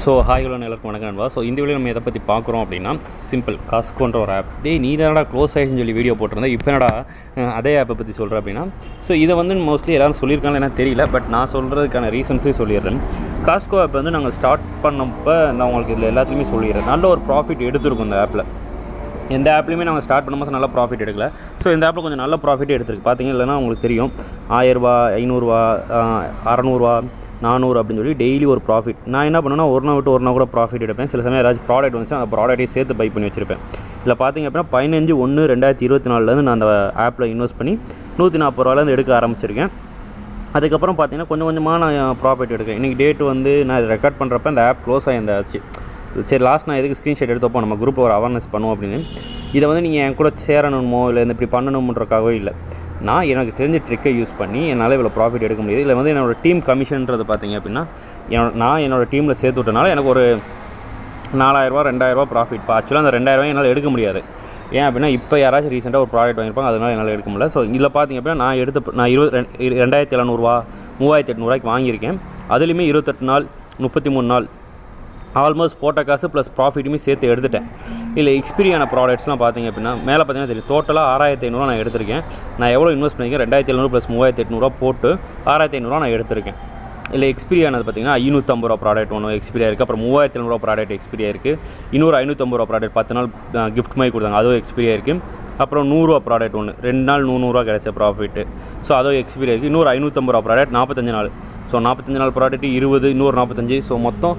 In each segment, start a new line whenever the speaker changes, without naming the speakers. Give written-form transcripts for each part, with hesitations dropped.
So hi hello எல்லாருக்கும் வணக்கம் நண்பா. ஸோ இந்த வீடியோ நம்ம எதை பற்றி பார்க்குறோம் அப்படின்னா சிம்பிள் காஸ்கோன்ற ஒரு ஆப். நீ தானடா க்ளோஸ் ஆகிடுன்னு சொல்லி வீடியோ போட்டிருந்தேன், இப்போ என்னடா அதே ஆப்பை பற்றி சொல்கிறேன் அப்படின்னா. ஸோ இதை வந்து மோஸ்ட்லி எல்லோரும் சொல்லியிருக்காங்க எனக்கு தெரியல, பட் நான் சொல்கிறதுக்கான ரீசன்ஸே சொல்லிடுறேன். காஸ்கோ ஆப் வந்து நாங்கள் ஸ்டார்ட் பண்ணப்போ நான் உங்களுக்கு இதில் எல்லாத்துலேயுமே சொல்லிடுறேன், நல்ல ஒரு ப்ராஃபிட் எடுத்துருக்கும் இந்த ஆப்பில். எந்த ஆப்லையுமே நாங்கள் ஸ்டார்ட் பண்ணும்போது நல்ல ப்ராஃபிட் எடுக்கல. ஸோ இந்த ஆப்பில் கொஞ்சம் நல்ல ப்ராஃபிட்டே எடுத்துருக்கு. பார்த்தீங்க இல்லைனா உங்களுக்கு தெரியும், 1000 ரூபா, 500 ரூபா, 600 ரூபா, 400 அப்படின்னு சொல்லி டெய்லி ஒரு ப்ராஃபிட். நான் என்ன பண்ணுவேன்னா ஒரு நாள் விட்டு ஒரு நாள் கூட ப்ராஃபிட் எடுப்பேன். சில சமயம் ஏதாச்சும் ப்ராடக்ட் வந்துச்சு அந்த ப்ராடக்ட்டையும் சேர்த்து பை பண்ணி வச்சுருப்பேன். இல்லை பார்த்தீங்க அப்படின்னா 15/1/2024 நான் அந்த ஆப்பில் இன்வெஸ்ட் பண்ணி 140 ரூபாலேருந்து எடுக்க ஆரம்பிச்சிருக்கேன். அதுக்கப்புறம் பார்த்தீங்கன்னா கொஞ்சம் கொஞ்சமாக நான் ப்ராஃபிட் எடுக்கிறேன். இன்றைக்கி டேட்டு வந்து நான் ரெக்கார்ட் பண்ணுறப்ப அந்த ஆப் க்ளோஸ் ஆகியிருந்தாச்சு. சரி, லாஸ்ட் நான் எதுக்கு ஸ்க்ரீன்ஷாட் எடுத்தப்போ நம்ம குரூப்பில் ஒரு அவேர்னஸ் பண்ணுவோம் அப்படின்னு. இதை வந்து நீங்கள் என் கூட சேரணுமோ இல்லை இந்த இப்படி பண்ணணுன்றக்காகவே இல்லை, நான் எனக்கு தெரிஞ்ச ட்ரிக்கை யூஸ் பண்ணி என்னால் இவ்வளோ ப்ராஃபிட் எடுக்க முடியுது. இல்லை வந்து என்னோடய டீம் கமிஷன்றது பார்த்தீங்க அப்படின்னா நான் என்னோடய டீமில் சேர்த்து விட்டனால எனக்கு ஒரு 4000 ரூபா 2000 ரூபா ப்ராஃபிட். இப்போ ஆக்சுவலாக அந்த 2000 ரூபாய் என்னால் எடுக்க முடியாது. ஏன் அப்படின்னா இப்போ யாராச்சும் ரீசெண்டாக ஒரு ப்ராடக்ட் வாங்கியிருப்பாங்க, அதனால் என்னால் எடுக்க முடியல. ஸோ இதில் பார்த்தீங்க அப்படின்னா நான் 2700 ரூபா 3800 வாங்கியிருக்கேன். அதுலேயுமே 28 நாள் 33 நாள் ஆல்மோஸ்ட் போட்ட காசு ப்ளஸ் ப்ராஃபிட்டுமே சேர்த்து எடுத்துட்டேன். இல்லை எக்ஸ்பீரியான ப்ராடக்ட்ஸ்லாம் பார்த்தீங்க அப்படின்னா மேலே பார்த்தீங்கன்னா தெரியும், டோட்டலாக 6500 நான் எடுத்திருக்கேன். நான் எவ்வளோ இன்வெஸ்ட் பண்ணியிருக்கேன், 2700 ப்ளஸ் 3800 போட்டு 6500 நான் எடுத்திருக்கேன். இல்லை எக்ஸ்பீரியானது பார்த்தீங்கன்னா 550 ரூபா ப்ராடக்ட் ஒன்று எக்ஸ்பீரியா இருக்குது. அப்புறம் 3700 ப்ராடக்ட் எக்ஸ்பீரியா இருக்குது. இன்னொரு 550 ரூபா ப்ராடக்ட் 10 நாள் கிஃப்ட் மாதிரி கொடுத்தாங்க, அதுவும் எக்ஸ்பீரியா இருக்குது. அப்புறம் 100 ரூபா ப்ராடக்ட் ஒன்று 2 நாள் 100 ரூபா கிடைச்ச ப்ராஃபிட்டு, ஸோ அதுவும் எக்ஸ்பீரியா இருக்குது. இன்னொரு 550 ரூபா ப்ராடக்ட் 45 நாள், ஸோ 45 நாள் ப்ராடக்ட் 20, இன்னொரு 45, ஸோ மொத்தம்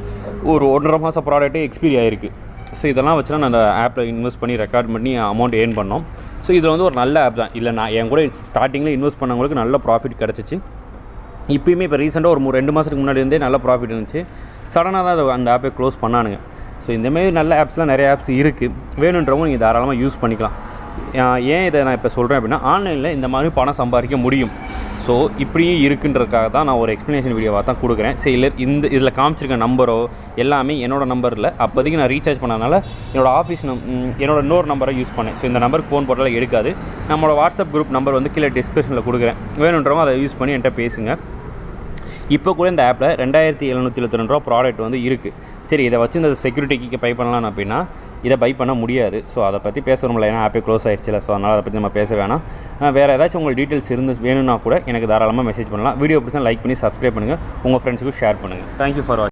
ஒரு 1.5 மாதம் ப்ராடக்ட்டே எக்ஸ்பீரி ஆகிருக்கு. ஸோ இதெல்லாம் வச்சு தான் நான் அந்த ஆப்பில் இன்வெஸ்ட் பண்ணி ரெக்கார்ட் பண்ணி அமௌண்ட் ஏர்ன் பண்ணோம். ஸோ இதில் வந்து ஒரு நல்ல ஆப் தான். இல்லை நான் என் கூட ஸ்டார்டிங்கில் இன்வெஸ்ட் பண்ணவங்களுக்கு நல்ல ப்ராஃபிட் கிடச்சிச்சு. இப்போயுமே இப்போ ரீசெண்டாக ஒரு 2 மாதத்துக்கு முன்னாடி இருந்தே நல்ல ப்ராஃபிட் இருந்துச்சு. சடனாக தான் அந்த ஆப்பை க்ளோஸ் பண்ணானுங்க. ஸோ இந்தமாரி நல்ல ஆப்ஸ்லாம் நிறைய ஆப்ஸ் இருக்குது, வேணுன்றவங்க நீங்கள் தாராளமாக யூஸ் பண்ணிக்கலாம். ஏன் இதை நான் இப்போ சொல்கிறேன் அப்படின்னா, ஆன்லைனில் இந்த மாதிரி பணம் சம்பாதிக்க முடியும். ஸோ இப்படியும் இருக்குன்றதுக்காக தான் நான் ஒரு எக்ஸ்ப்ளனேஷன் வீடியோவாக தான் கொடுக்குறேன். சரி, இல்லை இதில் காமிச்சிருக்க நம்பரோ எல்லாமே என்னோடய நம்பரில் அப்போதைக்கு நான் ரீசார்ஜ் பண்ணனால என்னோடய ஆஃபீஸ் என்னோடய இன்னொரு நம்பரை யூஸ் பண்ணேன். ஸோ இந்த நம்பருக்கு ஃபோன் போட்டாலும் எடுக்காது. நம்மளோட வாட்ஸ்அப் குரூப் நம்பர் வந்து கீழே டிஸ்கிரிப்ஷனில் கொடுக்குறேன், வேணுன்றவங்க அதை யூஸ் பண்ணி என்கிட்ட பேசுங்க. இப்போ கூட இந்த ஆப்பில் 2772 ரூபா ப்ராடக்ட் வந்து இருக்குது. சரி, இதை வச்சு இந்த செக்யூரிட்டிக்கு பை பண்ணலாம் அப்படின்னா இதை பை பண்ண முடியாது. ஸோ அதை பற்றி பேசணும்ல, ஏன்னா ஆப்பே க்ளோஸ் ஆகிடுச்சில்ல. ஸோ அதனால் அதை பற்றி நம்ம பேச வேணாம். வேறு ஏதாச்சும் உங்களுக்கு டீட்டெயில்ஸ் வேணும்னா கூட எனக்கு தாராளமாக மெசேஜ் பண்ணலாம். வீடியோ பிடிச்சா லைக் பண்ணி சப்ஸ்கிரைப் பண்ணுங்கள், உங்கள் ஃப்ரெண்ட்ஸுக்கும் ஷேர் பண்ணுங்கள். தேங்க்யூ ஃபார் வாட்சிங்.